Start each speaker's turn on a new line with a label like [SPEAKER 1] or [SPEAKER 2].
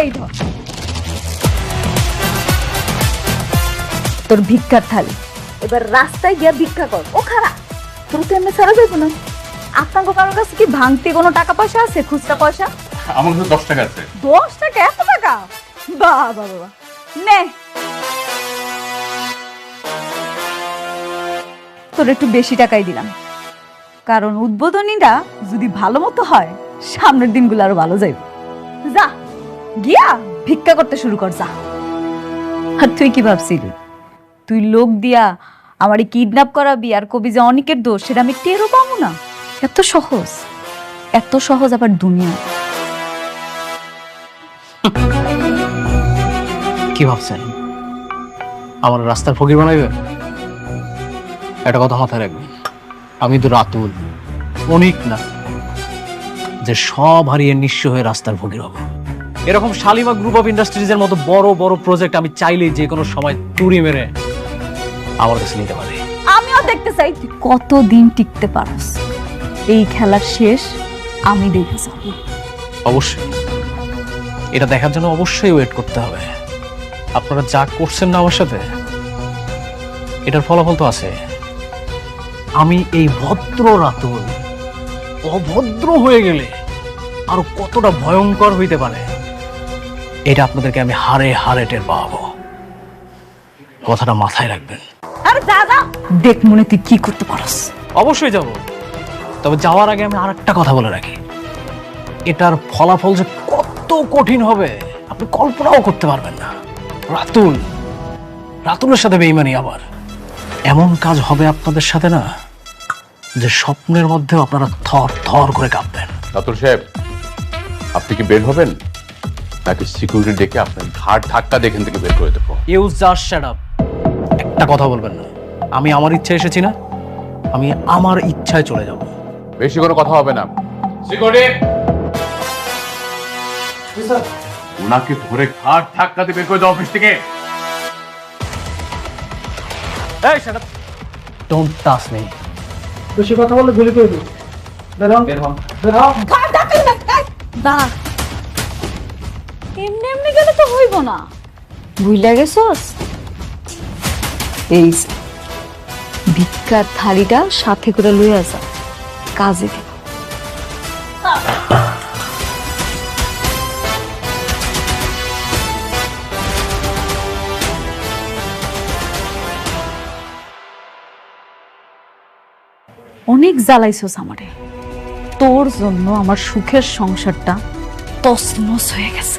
[SPEAKER 1] এই ধর তোর ভিক্ষার থালি, এবার রাস্তায় গিয়া ভিক্ষা কর। ও খারাপ, তোর তো এমনি ছাড়া যাইব না। আপনার কারোর কাছে কি ভাঙতে কোনো টাকা পয়সা আছে, খুচরা পয়সা?
[SPEAKER 2] আমার কাছে 10 টাকা আছে।
[SPEAKER 1] 10 টাকা? এত টাকা? বাহ বাহ বাহ, নে তোর একটু বেশি টাকাই দিলাম, কারণ উদ্বোধনীটা যদি ভালো মতো হয় সামনের দিনগুলো আরো ভালো যাইব। যা গিয়া ভিক্ষা করতে শুরু কর, যা। আর তুই কি ভাবছিলি তুই লোক দিয়া আমারে কিডন্যাপ করাবি আর কবি যে অনেকের দোষ, সেটা আমি টেরও পাবো না? এত সহজ, এত সহজ আবার দুনিয়া।
[SPEAKER 3] কি ভাবছেন আমার রাস্তার ফকির বানাইবে? একটা কথা মাথায় রাখবেন, আমি তো রাতুল, অনেক না যে সব হারিয়ে নিঃস্ব হয়ে রাস্তার ফকির হব। এরকম শালিমা গ্রুপ অফ ইন্ডাস্ট্রিজ এর মতো বড় বড় প্রজেক্ট আমি চাইলেই যে কোনো সময় তুড়ি মেরে আমার কাছে নিতে পারি।
[SPEAKER 1] আমিও দেখতে চাই তুই কতদিন টিকতে পারস। এই খেলার শেষ আমি দেখে যাব।
[SPEAKER 3] অবশ্যই এটা দেখার জন্য অবশ্যই ওয়েট করতে হবে। আপনারা যা করছেন না আমার সাথে, এটার ফলাফল তো আছে। আমি এই ভদ্র রাতুল অভদ্র হয়ে গেলে আরো কতটা ভয়ঙ্কর হইতে পারে এটা আপনাদেরকে আমি হারে হারে টের পাবো। কথাটা মাথায় রাখবেন।
[SPEAKER 1] আরে দাদা দেখ মনে তুই কি করতে পারস।
[SPEAKER 3] অবশ্যই যাব, তবে যাওয়ার আগে আমি আরেকটা কথা বলে রাখি, এটার ফলাফল যে কত কঠিন হবে আপনি কল্পনাও করতে পারবেন না। রাতুল, রাতুলের সাথে বেইমানি, আবার এমন কাজ হবে আপনাদের সাথে না যে স্বপ্নের মধ্যেও আপনারা থর থর করে কাঁপবেন।
[SPEAKER 2] রাতুল সাহেব, আপনি কি বের হবেন নাকি সিকিউরিটি ডেকে আপনার ঘাট ধাক্কা দিয়ে এখান থেকে বের করে দেবো?
[SPEAKER 3] You just shut up. একটা কথা বলবেন না। আমি আমার ইচ্ছায় এসেছি না, আমি আমার ইচ্ছায় চলে যাব।
[SPEAKER 2] বেশি কোনো কথা হবে না। সিকিউরিটি, ওনাকে ধরে ঘাট ধাক্কা দিয়ে বের করে দাও অফিস থেকে।
[SPEAKER 3] এই shut up, don't touch me.
[SPEAKER 4] বেশি কথা বললে গুলি করে দিই। বের হন, বের হন, বের হন।
[SPEAKER 1] দাঁড়, এমনি এমনি গেলে তো হইব না। ভুইলা গেছস? এই যে, ভিক্ষার থালিটা সাথে করে লইয়া যা, কাজে দিব। অনেক জ্বালাইছস আমারে, তোর জন্য আমার সুখের সংসারটা তছনছ হয়ে গেছে।